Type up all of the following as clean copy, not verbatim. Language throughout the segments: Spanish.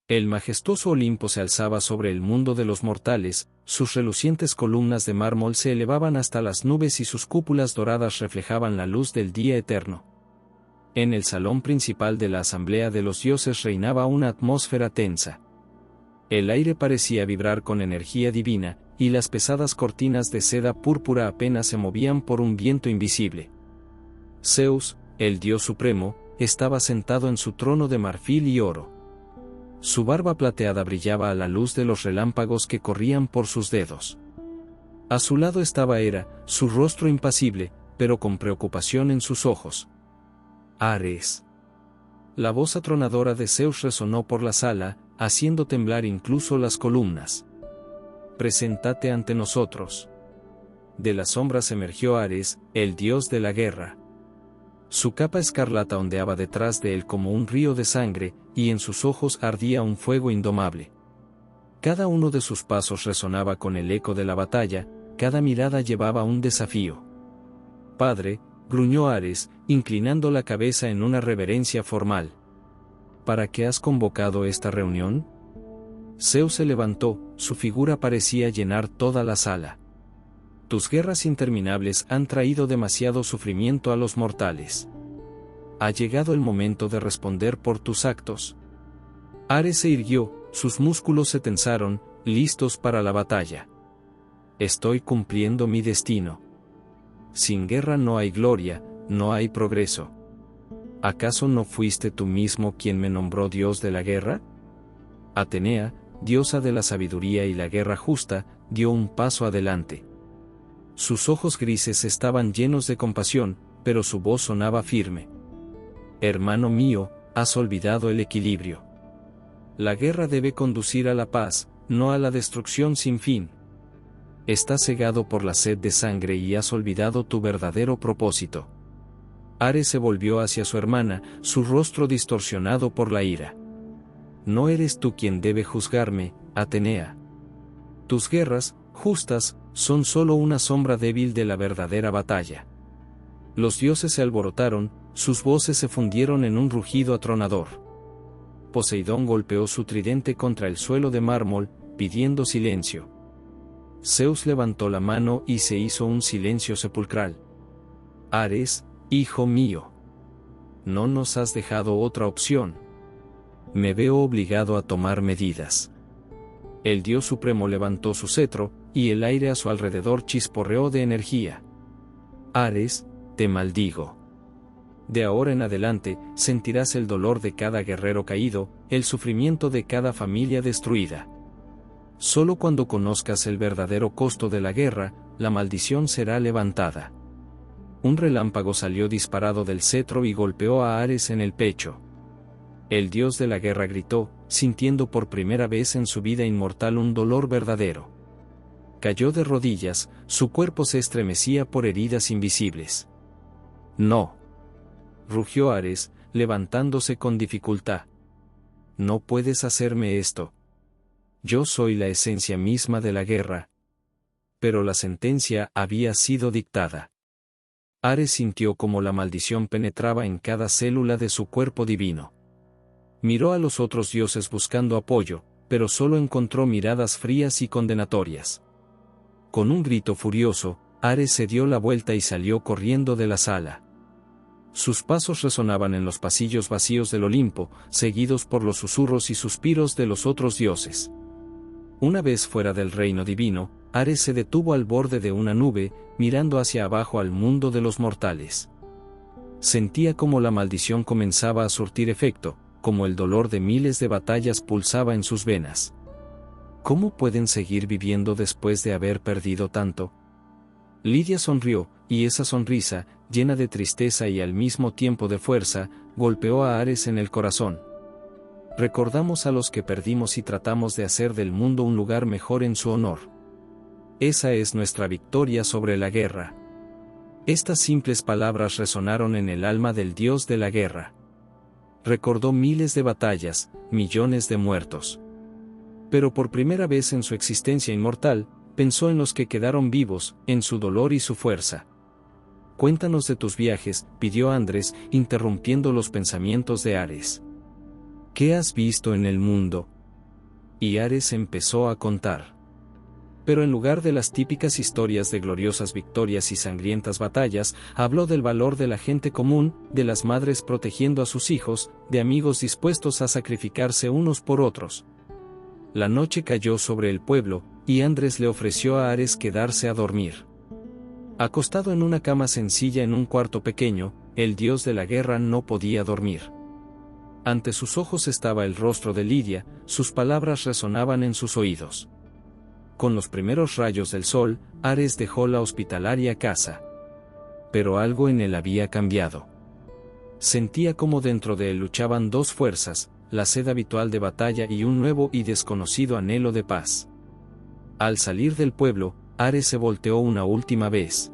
El majestuoso Olimpo se alzaba sobre el mundo de los mortales, sus relucientes columnas de mármol se elevaban hasta las nubes y sus cúpulas doradas reflejaban la luz del día eterno. En el salón principal de la asamblea de los dioses reinaba una atmósfera tensa. El aire parecía vibrar con energía divina, y las pesadas cortinas de seda púrpura apenas se movían por un viento invisible. Zeus, el dios supremo, estaba sentado en su trono de marfil y oro. Su barba plateada brillaba a la luz de los relámpagos que corrían por sus dedos. A su lado estaba Hera, su rostro impasible, pero con preocupación en sus ojos. Ares. La voz atronadora de Zeus resonó por la sala, haciendo temblar incluso las columnas. Preséntate ante nosotros. De las sombras emergió Ares, el dios de la guerra. Su capa escarlata ondeaba detrás de él como un río de sangre, y en sus ojos ardía un fuego indomable. Cada uno de sus pasos resonaba con el eco de la batalla, cada mirada llevaba un desafío. Padre, gruñó Ares, inclinando la cabeza en una reverencia formal. ¿Para qué has convocado esta reunión? Zeus se levantó, su figura parecía llenar toda la sala. Tus guerras interminables han traído demasiado sufrimiento a los mortales. Ha llegado el momento de responder por tus actos. Ares se irguió, sus músculos se tensaron, listos para la batalla. Estoy cumpliendo mi destino. Sin guerra no hay gloria, no hay progreso. ¿Acaso no fuiste tú mismo quien me nombró dios de la guerra? Atenea, diosa de la sabiduría y la guerra justa, dio un paso adelante. Sus ojos grises estaban llenos de compasión, pero su voz sonaba firme. Hermano mío, has olvidado el equilibrio. La guerra debe conducir a la paz, no a la destrucción sin fin. Estás cegado por la sed de sangre y has olvidado tu verdadero propósito. Ares se volvió hacia su hermana, su rostro distorsionado por la ira. No eres tú quien debe juzgarme, Atenea. Tus guerras, justas, son solo una sombra débil de la verdadera batalla. Los dioses se alborotaron, sus voces se fundieron en un rugido atronador. Poseidón golpeó su tridente contra el suelo de mármol, pidiendo silencio. Zeus levantó la mano y se hizo un silencio sepulcral. Ares, hijo mío. No nos has dejado otra opción. Me veo obligado a tomar medidas. El dios supremo levantó su cetro, y el aire a su alrededor chisporreó de energía. Ares, te maldigo. De ahora en adelante, sentirás el dolor de cada guerrero caído, el sufrimiento de cada familia destruida. Solo cuando conozcas el verdadero costo de la guerra, la maldición será levantada. Un relámpago salió disparado del cetro y golpeó a Ares en el pecho. El dios de la guerra gritó, sintiendo por primera vez en su vida inmortal un dolor verdadero. Cayó de rodillas, su cuerpo se estremecía por heridas invisibles. No. Rugió Ares, levantándose con dificultad. No puedes hacerme esto. Yo soy la esencia misma de la guerra. Pero la sentencia había sido dictada. Ares sintió como la maldición penetraba en cada célula de su cuerpo divino. Miró a los otros dioses buscando apoyo, pero solo encontró miradas frías y condenatorias. Con un grito furioso, Ares se dio la vuelta y salió corriendo de la sala. Sus pasos resonaban en los pasillos vacíos del Olimpo, seguidos por los susurros y suspiros de los otros dioses. Una vez fuera del reino divino, Ares se detuvo al borde de una nube, mirando hacia abajo al mundo de los mortales. Sentía como la maldición comenzaba a surtir efecto, como el dolor de miles de batallas pulsaba en sus venas. ¿Cómo pueden seguir viviendo después de haber perdido tanto? Lidia sonrió, y esa sonrisa, llena de tristeza y al mismo tiempo de fuerza, golpeó a Ares en el corazón. Recordamos a los que perdimos y tratamos de hacer del mundo un lugar mejor en su honor. Esa es nuestra victoria sobre la guerra. Estas simples palabras resonaron en el alma del dios de la guerra. Recordó miles de batallas, millones de muertos. Pero por primera vez en su existencia inmortal, pensó en los que quedaron vivos, en su dolor y su fuerza. Cuéntanos de tus viajes, pidió Andrés, interrumpiendo los pensamientos de Ares. ¿Qué has visto en el mundo? Y Ares empezó a contar. Pero en lugar de las típicas historias de gloriosas victorias y sangrientas batallas, habló del valor de la gente común, de las madres protegiendo a sus hijos, de amigos dispuestos a sacrificarse unos por otros. La noche cayó sobre el pueblo, y Andrés le ofreció a Ares quedarse a dormir. Acostado en una cama sencilla en un cuarto pequeño, el dios de la guerra no podía dormir. Ante sus ojos estaba el rostro de Lidia, sus palabras resonaban en sus oídos. Con los primeros rayos del sol, Ares dejó la hospitalaria casa. Pero algo en él había cambiado. Sentía como dentro de él luchaban dos fuerzas, la sed habitual de batalla y un nuevo y desconocido anhelo de paz. Al salir del pueblo, Ares se volteó una última vez.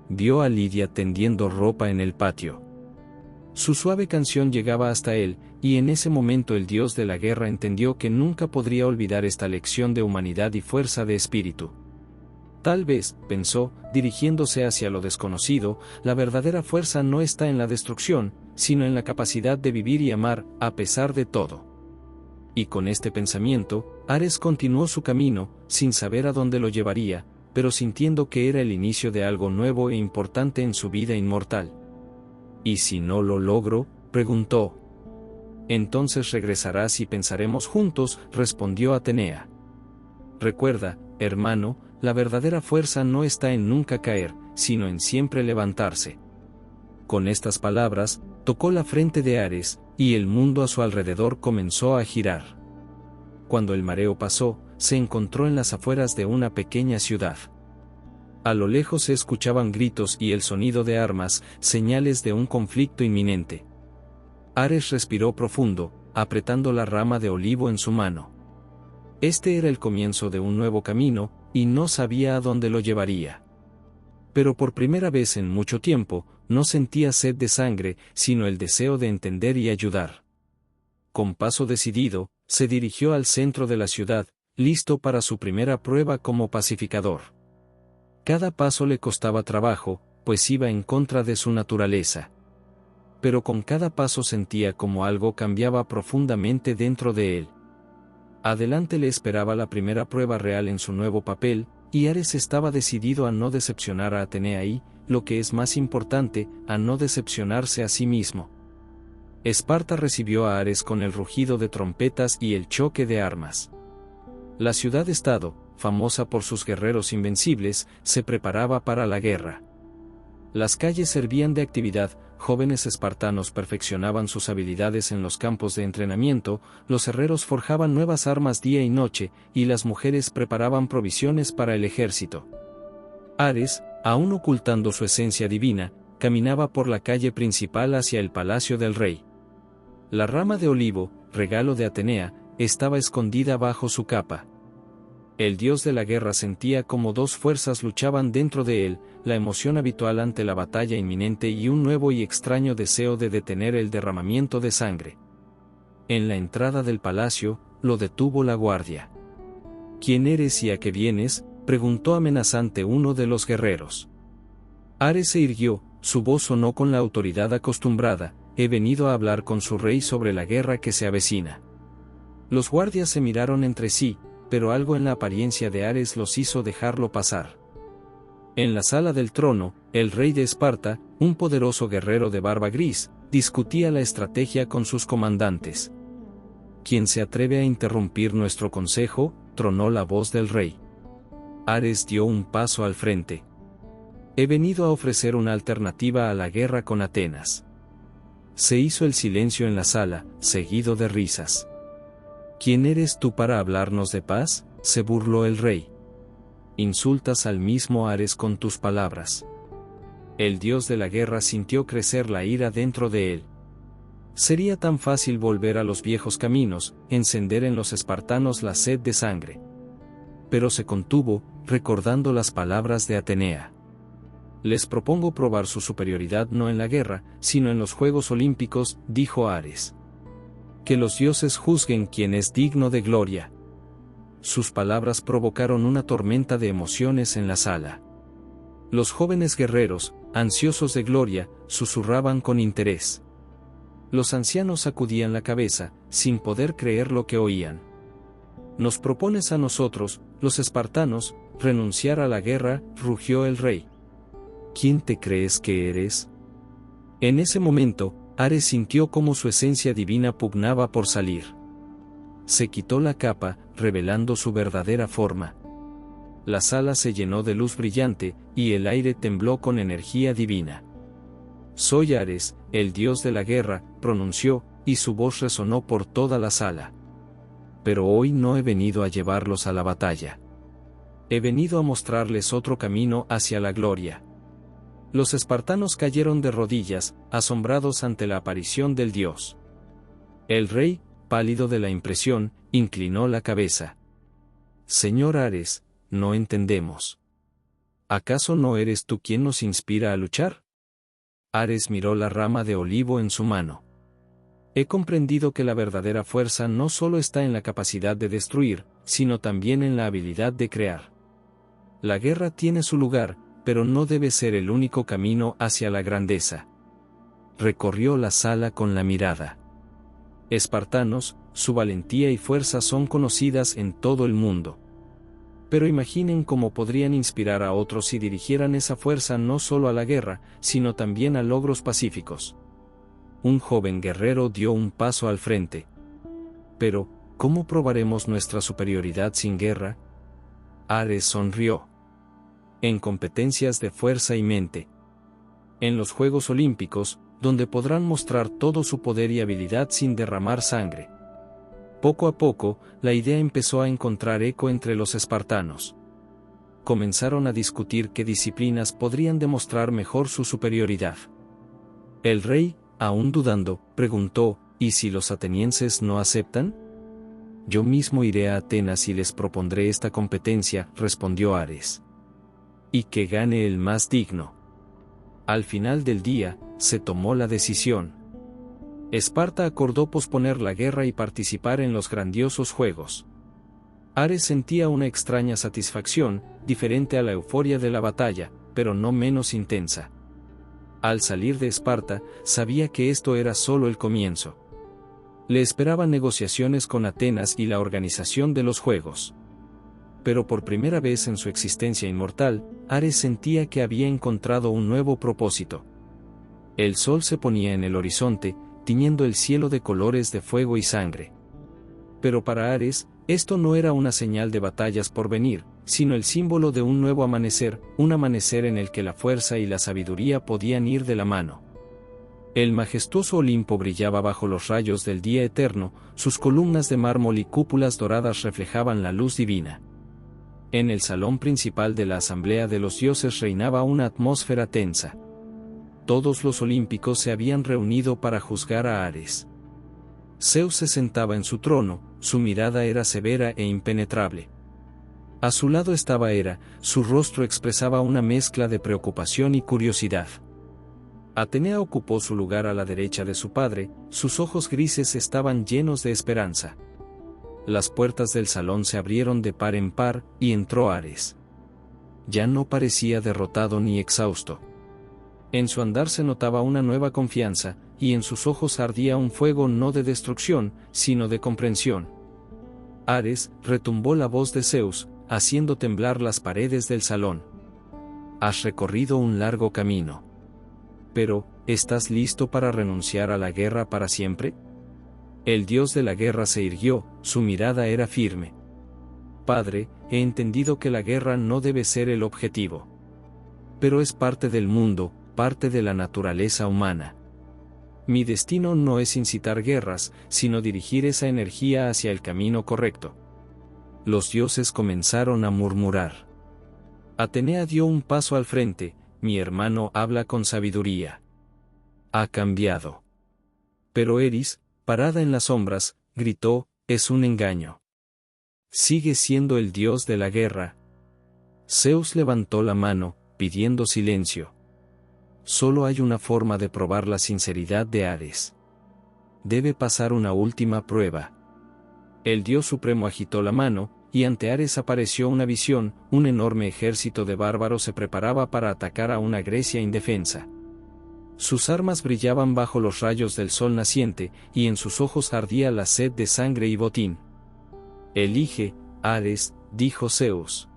Vio a Lidia tendiendo ropa en el patio. Su suave canción llegaba hasta él, y en ese momento el dios de la guerra entendió que nunca podría olvidar esta lección de humanidad y fuerza de espíritu. Tal vez, pensó, dirigiéndose hacia lo desconocido, la verdadera fuerza no está en la destrucción, sino en la capacidad de vivir y amar, a pesar de todo. Y con este pensamiento, Ares continuó su camino, sin saber a dónde lo llevaría, pero sintiendo que era el inicio de algo nuevo e importante en su vida inmortal. ¿Y si no lo logro?, preguntó. Entonces regresarás y pensaremos juntos, respondió Atenea. Recuerda, hermano, la verdadera fuerza no está en nunca caer, sino en siempre levantarse. Con estas palabras, tocó la frente de Ares, y el mundo a su alrededor comenzó a girar. Cuando el mareo pasó, se encontró en las afueras de una pequeña ciudad. A lo lejos se escuchaban gritos y el sonido de armas, señales de un conflicto inminente. Ares respiró profundo, apretando la rama de olivo en su mano. Este era el comienzo de un nuevo camino, y no sabía a dónde lo llevaría. Pero por primera vez en mucho tiempo, no sentía sed de sangre, sino el deseo de entender y ayudar. Con paso decidido, se dirigió al centro de la ciudad, listo para su primera prueba como pacificador. Cada paso le costaba trabajo, pues iba en contra de su naturaleza. Pero con cada paso sentía como algo cambiaba profundamente dentro de él. Adelante le esperaba la primera prueba real en su nuevo papel, y Ares estaba decidido a no decepcionar a Atenea y, lo que es más importante, a no decepcionarse a sí mismo. Esparta recibió a Ares con el rugido de trompetas y el choque de armas. La ciudad-estado, famosa por sus guerreros invencibles, se preparaba para la guerra. Las calles servían de actividad, jóvenes espartanos perfeccionaban sus habilidades en los campos de entrenamiento, los herreros forjaban nuevas armas día y noche, y las mujeres preparaban provisiones para el ejército. Ares, aún ocultando su esencia divina, caminaba por la calle principal hacia el palacio del rey. La rama de olivo, regalo de Atenea, estaba escondida bajo su capa. El dios de la guerra sentía como dos fuerzas luchaban dentro de él, la emoción habitual ante la batalla inminente y un nuevo y extraño deseo de detener el derramamiento de sangre. En la entrada del palacio, lo detuvo la guardia. ¿Quién eres y a qué vienes?, preguntó amenazante uno de los guerreros. Ares se irguió, su voz sonó con la autoridad acostumbrada: he venido a hablar con su rey sobre la guerra que se avecina. Los guardias se miraron entre sí, pero algo en la apariencia de Ares los hizo dejarlo pasar. En la sala del trono, el rey de Esparta, un poderoso guerrero de barba gris, discutía la estrategia con sus comandantes. ¿Quién se atreve a interrumpir nuestro consejo?, tronó la voz del rey. Ares dio un paso al frente. He venido a ofrecer una alternativa a la guerra con Atenas. Se hizo el silencio en la sala, seguido de risas. ¿Quién eres tú para hablarnos de paz?, se burló el rey. Insultas al mismo Ares con tus palabras. El dios de la guerra sintió crecer la ira dentro de él. Sería tan fácil volver a los viejos caminos, encender en los espartanos la sed de sangre. Pero se contuvo, recordando las palabras de Atenea. Les propongo probar su superioridad no en la guerra, sino en los Juegos Olímpicos, dijo Ares. Que los dioses juzguen quién es digno de gloria. Sus palabras provocaron una tormenta de emociones en la sala. Los jóvenes guerreros, ansiosos de gloria, susurraban con interés. Los ancianos sacudían la cabeza, sin poder creer lo que oían. ¿Nos propones a nosotros, los espartanos, renunciar a la guerra?, rugió el rey. ¿Quién te crees que eres? En ese momento, Ares sintió cómo su esencia divina pugnaba por salir. Se quitó la capa, revelando su verdadera forma. La sala se llenó de luz brillante, y el aire tembló con energía divina. Soy Ares, el dios de la guerra, pronunció, y su voz resonó por toda la sala. Pero hoy no he venido a llevarlos a la batalla. He venido a mostrarles otro camino hacia la gloria. Los espartanos cayeron de rodillas, asombrados ante la aparición del dios. El rey, pálido de la impresión, inclinó la cabeza. Señor Ares, no entendemos. ¿Acaso no eres tú quien nos inspira a luchar? Ares miró la rama de olivo en su mano. He comprendido que la verdadera fuerza no solo está en la capacidad de destruir, sino también en la habilidad de crear. La guerra tiene su lugar, pero no debe ser el único camino hacia la grandeza. Recorrió la sala con la mirada. Espartanos, su valentía y fuerza son conocidas en todo el mundo. Pero imaginen cómo podrían inspirar a otros si dirigieran esa fuerza no solo a la guerra, sino también a logros pacíficos. Un joven guerrero dio un paso al frente. Pero, ¿cómo probaremos nuestra superioridad sin guerra? Ares sonrió. En competencias de fuerza y mente. En los Juegos Olímpicos, donde podrán mostrar todo su poder y habilidad sin derramar sangre. Poco a poco, la idea empezó a encontrar eco entre los espartanos. Comenzaron a discutir qué disciplinas podrían demostrar mejor su superioridad. El rey, aún dudando, preguntó, ¿y si los atenienses no aceptan? Yo mismo iré a Atenas y les propondré esta competencia, respondió Ares. Y que gane el más digno. Al final del día, se tomó la decisión. Esparta acordó posponer la guerra y participar en los grandiosos juegos. Ares sentía una extraña satisfacción, diferente a la euforia de la batalla, pero no menos intensa. Al salir de Esparta, sabía que esto era solo el comienzo. Le esperaban negociaciones con Atenas y la organización de los Juegos. Pero por primera vez en su existencia inmortal, Ares sentía que había encontrado un nuevo propósito. El sol se ponía en el horizonte, tiñendo el cielo de colores de fuego y sangre. Pero para Ares, esto no era una señal de batallas por venir, sino el símbolo de un nuevo amanecer, un amanecer en el que la fuerza y la sabiduría podían ir de la mano. El majestuoso Olimpo brillaba bajo los rayos del día eterno, sus columnas de mármol y cúpulas doradas reflejaban la luz divina. En el salón principal de la Asamblea de los Dioses reinaba una atmósfera tensa. Todos los olímpicos se habían reunido para juzgar a Ares. Zeus se sentaba en su trono, su mirada era severa e impenetrable. A su lado estaba Hera, su rostro expresaba una mezcla de preocupación y curiosidad. Atenea ocupó su lugar a la derecha de su padre, sus ojos grises estaban llenos de esperanza. Las puertas del salón se abrieron de par en par, y entró Ares. Ya no parecía derrotado ni exhausto. En su andar se notaba una nueva confianza, y en sus ojos ardía un fuego no de destrucción, sino de comprensión. Ares, retumbó la voz de Zeus, haciendo temblar las paredes del salón. Has recorrido un largo camino. Pero, ¿estás listo para renunciar a la guerra para siempre? El dios de la guerra se irguió, su mirada era firme. Padre, he entendido que la guerra no debe ser el objetivo. Pero es parte del mundo, parte de la naturaleza humana. Mi destino no es incitar guerras, sino dirigir esa energía hacia el camino correcto. Los dioses comenzaron a murmurar. Atenea dio un paso al frente, mi hermano habla con sabiduría. Ha cambiado. Pero Eris, parada en las sombras, gritó, es un engaño. Sigue siendo el dios de la guerra. Zeus levantó la mano, pidiendo silencio. Solo hay una forma de probar la sinceridad de Ares. Debe pasar una última prueba. El dios supremo agitó la mano, y ante Ares apareció una visión, un enorme ejército de bárbaros se preparaba para atacar a una Grecia indefensa. Sus armas brillaban bajo los rayos del sol naciente, y en sus ojos ardía la sed de sangre y botín. Elige, Ares, dijo Zeus.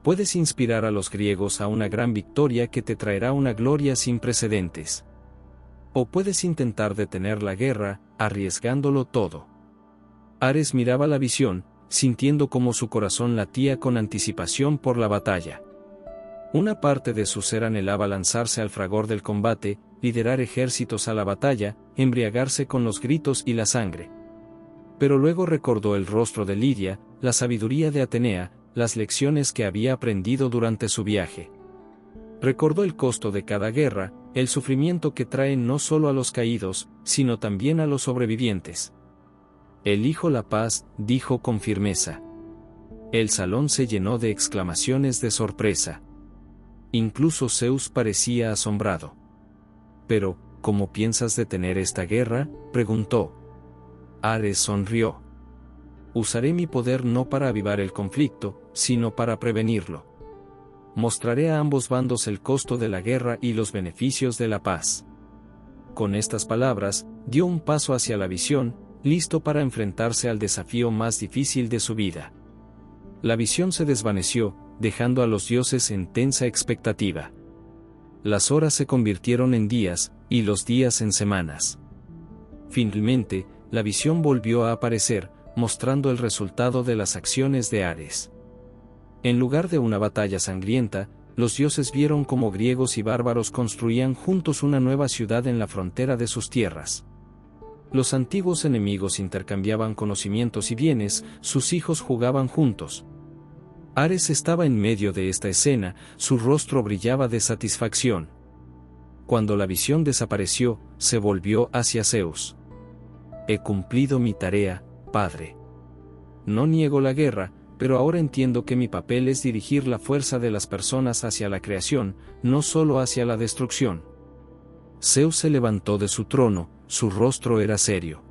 Puedes inspirar a los griegos a una gran victoria que te traerá una gloria sin precedentes. O puedes intentar detener la guerra, arriesgándolo todo. Ares miraba la visión, sintiendo cómo su corazón latía con anticipación por la batalla. Una parte de su ser anhelaba lanzarse al fragor del combate, liderar ejércitos a la batalla, embriagarse con los gritos y la sangre. Pero luego recordó el rostro de Lidia, la sabiduría de Atenea, las lecciones que había aprendido durante su viaje. Recordó el costo de cada guerra, el sufrimiento que trae no solo a los caídos, sino también a los sobrevivientes. Elijo la paz, dijo con firmeza. El salón se llenó de exclamaciones de sorpresa. Incluso Zeus parecía asombrado. Pero, ¿cómo piensas detener esta guerra?, preguntó. Ares sonrió. Usaré mi poder no para avivar el conflicto, sino para prevenirlo. Mostraré a ambos bandos el costo de la guerra y los beneficios de la paz. Con estas palabras, dio un paso hacia la visión, listo para enfrentarse al desafío más difícil de su vida. La visión se desvaneció, dejando a los dioses en tensa expectativa. Las horas se convirtieron en días, y los días en semanas. Finalmente, la visión volvió a aparecer, mostrando el resultado de las acciones de Ares. En lugar de una batalla sangrienta, los dioses vieron cómo griegos y bárbaros construían juntos una nueva ciudad en la frontera de sus tierras. Los antiguos enemigos intercambiaban conocimientos y bienes, sus hijos jugaban juntos. Ares estaba en medio de esta escena, su rostro brillaba de satisfacción. Cuando la visión desapareció, se volvió hacia Zeus. He cumplido mi tarea, padre. No niego la guerra, pero ahora entiendo que mi papel es dirigir la fuerza de las personas hacia la creación, no solo hacia la destrucción. Zeus se levantó de su trono, su rostro era serio.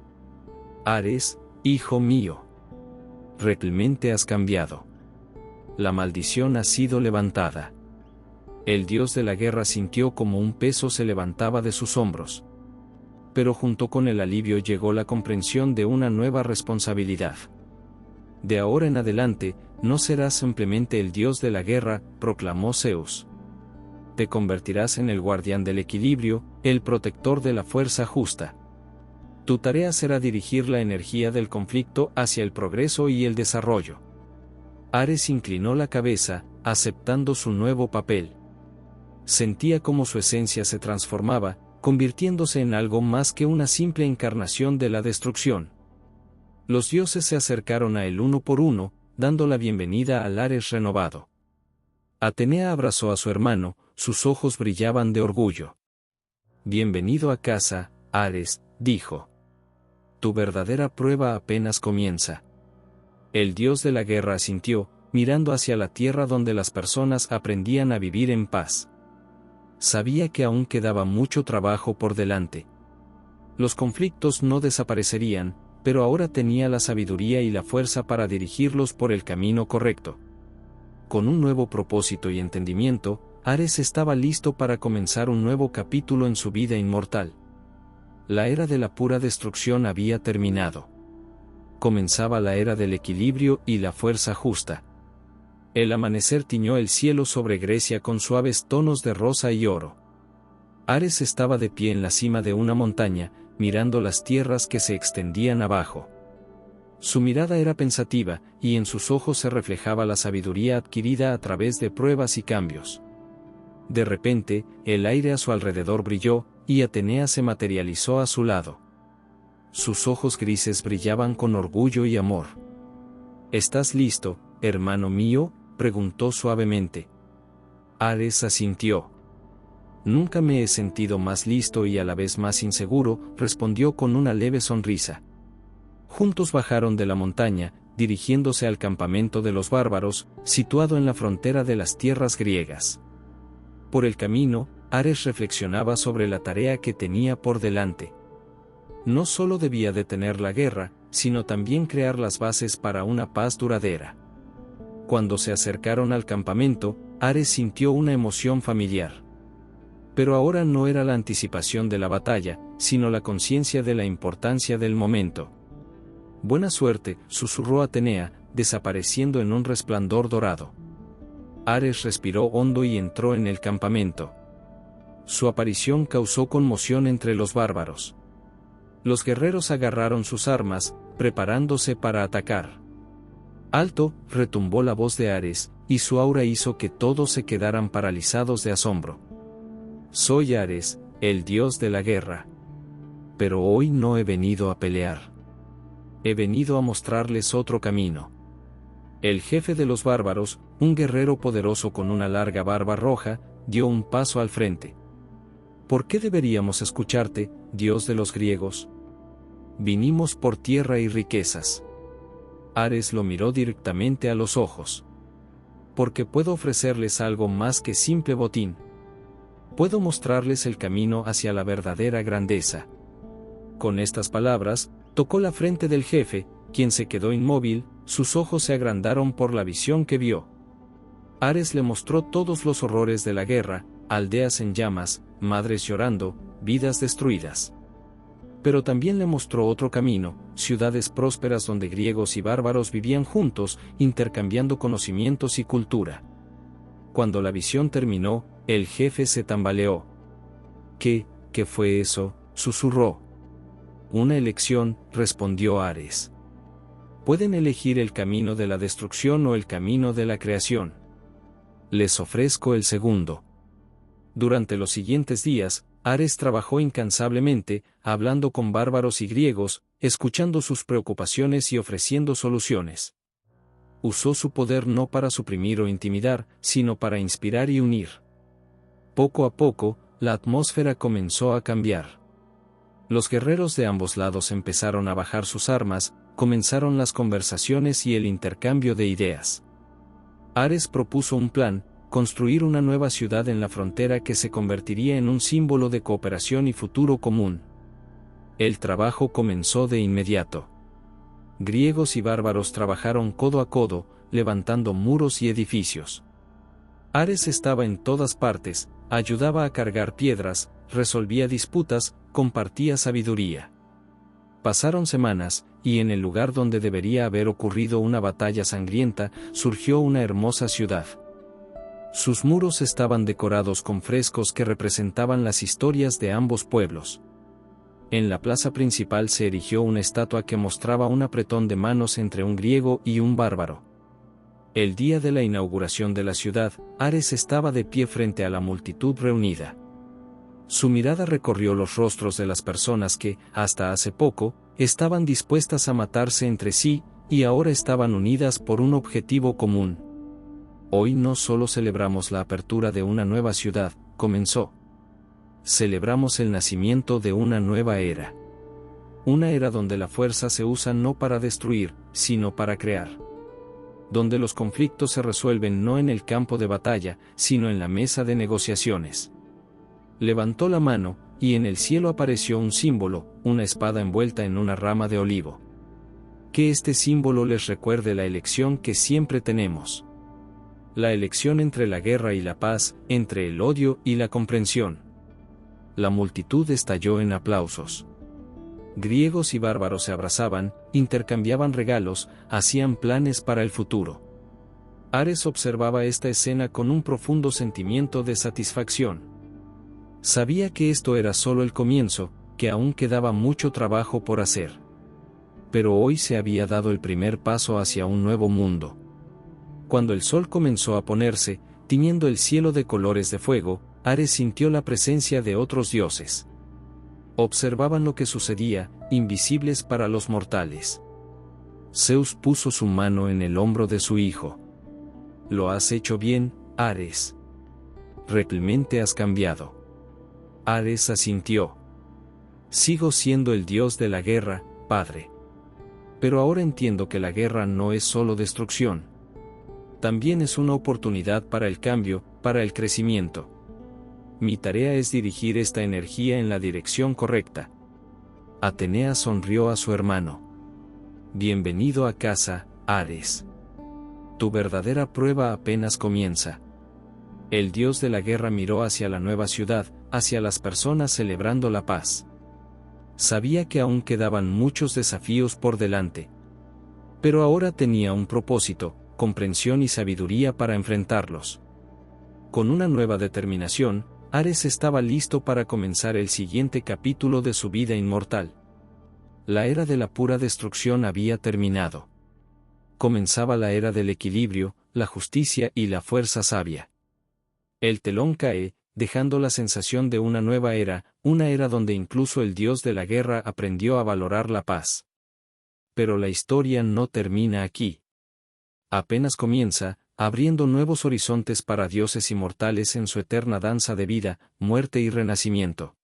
Ares, hijo mío. Realmente has cambiado. La maldición ha sido levantada. El dios de la guerra sintió como un peso se levantaba de sus hombros. Pero junto con el alivio llegó la comprensión de una nueva responsabilidad. De ahora en adelante, no serás simplemente el dios de la guerra, proclamó Zeus. Te convertirás en el guardián del equilibrio, el protector de la fuerza justa. Tu tarea será dirigir la energía del conflicto hacia el progreso y el desarrollo. Ares inclinó la cabeza, aceptando su nuevo papel. Sentía cómo su esencia se transformaba, convirtiéndose en algo más que una simple encarnación de la destrucción. Los dioses se acercaron a él uno por uno, dando la bienvenida al Ares renovado. Atenea abrazó a su hermano, sus ojos brillaban de orgullo. Bienvenido a casa, Ares, dijo. Tu verdadera prueba apenas comienza. El dios de la guerra asintió, mirando hacia la tierra donde las personas aprendían a vivir en paz. Sabía que aún quedaba mucho trabajo por delante. Los conflictos no desaparecerían, pero ahora tenía la sabiduría y la fuerza para dirigirlos por el camino correcto. Con un nuevo propósito y entendimiento, Ares estaba listo para comenzar un nuevo capítulo en su vida inmortal. La era de la pura destrucción había terminado. Comenzaba la era del equilibrio y la fuerza justa. El amanecer tiñó el cielo sobre Grecia con suaves tonos de rosa y oro. Ares estaba de pie en la cima de una montaña, mirando las tierras que se extendían abajo. Su mirada era pensativa, y en sus ojos se reflejaba la sabiduría adquirida a través de pruebas y cambios. De repente, el aire a su alrededor brilló, y Atenea se materializó a su lado. Sus ojos grises brillaban con orgullo y amor. ¿Estás listo, hermano mío?, preguntó suavemente. Ares asintió. Nunca me he sentido más listo y a la vez más inseguro, respondió con una leve sonrisa. Juntos bajaron de la montaña, dirigiéndose al campamento de los bárbaros, situado en la frontera de las tierras griegas. Por el camino, Ares reflexionaba sobre la tarea que tenía por delante. No solo debía detener la guerra, sino también crear las bases para una paz duradera. Cuando se acercaron al campamento, Ares sintió una emoción familiar. Pero ahora no era la anticipación de la batalla, sino la conciencia de la importancia del momento. Buena suerte, susurró Atenea, desapareciendo en un resplandor dorado. Ares respiró hondo y entró en el campamento. Su aparición causó conmoción entre los bárbaros. Los guerreros agarraron sus armas, preparándose para atacar. Alto, retumbó la voz de Ares, y su aura hizo que todos se quedaran paralizados de asombro. Soy Ares, el dios de la guerra. Pero hoy no he venido a pelear. He venido a mostrarles otro camino. El jefe de los bárbaros, un guerrero poderoso con una larga barba roja, dio un paso al frente. ¿Por qué deberíamos escucharte, dios de los griegos? Vinimos por tierra y riquezas. Ares lo miró directamente a los ojos. Porque puedo ofrecerles algo más que simple botín. Puedo mostrarles el camino hacia la verdadera grandeza. Con estas palabras, tocó la frente del jefe, quien se quedó inmóvil, sus ojos se agrandaron por la visión que vio. Ares le mostró todos los horrores de la guerra, aldeas en llamas, madres llorando, vidas destruidas. Pero también le mostró otro camino, ciudades prósperas donde griegos y bárbaros vivían juntos, intercambiando conocimientos y cultura. Cuando la visión terminó, el jefe se tambaleó. ¿Qué fue eso?, susurró. Una elección, respondió Ares. Pueden elegir el camino de la destrucción o el camino de la creación. Les ofrezco el segundo. Durante los siguientes días, Ares trabajó incansablemente, hablando con bárbaros y griegos, escuchando sus preocupaciones y ofreciendo soluciones. Usó su poder no para suprimir o intimidar, sino para inspirar y unir. Poco a poco, la atmósfera comenzó a cambiar. Los guerreros de ambos lados empezaron a bajar sus armas, comenzaron las conversaciones y el intercambio de ideas. Ares propuso un plan: construir una nueva ciudad en la frontera que se convertiría en un símbolo de cooperación y futuro común. El trabajo comenzó de inmediato. Griegos y bárbaros trabajaron codo a codo, levantando muros y edificios. Ares estaba en todas partes, ayudaba a cargar piedras, resolvía disputas, compartía sabiduría. Pasaron semanas, y en el lugar donde debería haber ocurrido una batalla sangrienta, surgió una hermosa ciudad. Sus muros estaban decorados con frescos que representaban las historias de ambos pueblos. En la plaza principal se erigió una estatua que mostraba un apretón de manos entre un griego y un bárbaro. El día de la inauguración de la ciudad, Ares estaba de pie frente a la multitud reunida. Su mirada recorrió los rostros de las personas que, hasta hace poco, estaban dispuestas a matarse entre sí, y ahora estaban unidas por un objetivo común. Hoy no solo celebramos la apertura de una nueva ciudad, comenzó. Celebramos el nacimiento de una nueva era. Una era donde la fuerza se usa no para destruir, sino para crear. Donde los conflictos se resuelven no en el campo de batalla, sino en la mesa de negociaciones. Levantó la mano, y en el cielo apareció un símbolo, una espada envuelta en una rama de olivo. Que este símbolo les recuerde la elección que siempre tenemos. La elección entre la guerra y la paz, entre el odio y la comprensión. La multitud estalló en aplausos. Griegos y bárbaros se abrazaban, intercambiaban regalos, hacían planes para el futuro. Ares observaba esta escena con un profundo sentimiento de satisfacción. Sabía que esto era solo el comienzo, que aún quedaba mucho trabajo por hacer. Pero hoy se había dado el primer paso hacia un nuevo mundo. Cuando el sol comenzó a ponerse, tiñendo el cielo de colores de fuego, Ares sintió la presencia de otros dioses. Observaban lo que sucedía, invisibles para los mortales. Zeus puso su mano en el hombro de su hijo. Lo has hecho bien, Ares. Realmente has cambiado. Ares asintió. Sigo siendo el dios de la guerra, padre. Pero ahora entiendo que la guerra no es solo destrucción. También es una oportunidad para el cambio, para el crecimiento. Mi tarea es dirigir esta energía en la dirección correcta. Atenea sonrió a su hermano. Bienvenido a casa, Ares. Tu verdadera prueba apenas comienza. El dios de la guerra miró hacia la nueva ciudad, hacia las personas celebrando la paz. Sabía que aún quedaban muchos desafíos por delante. Pero ahora tenía un propósito, comprensión y sabiduría para enfrentarlos. Con una nueva determinación, Ares estaba listo para comenzar el siguiente capítulo de su vida inmortal. La era de la pura destrucción había terminado. Comenzaba la era del equilibrio, la justicia y la fuerza sabia. El telón cae, dejando la sensación de una nueva era, una era donde incluso el dios de la guerra aprendió a valorar la paz. Pero la historia no termina aquí. Apenas comienza, abriendo nuevos horizontes para dioses inmortales en su eterna danza de vida, muerte y renacimiento.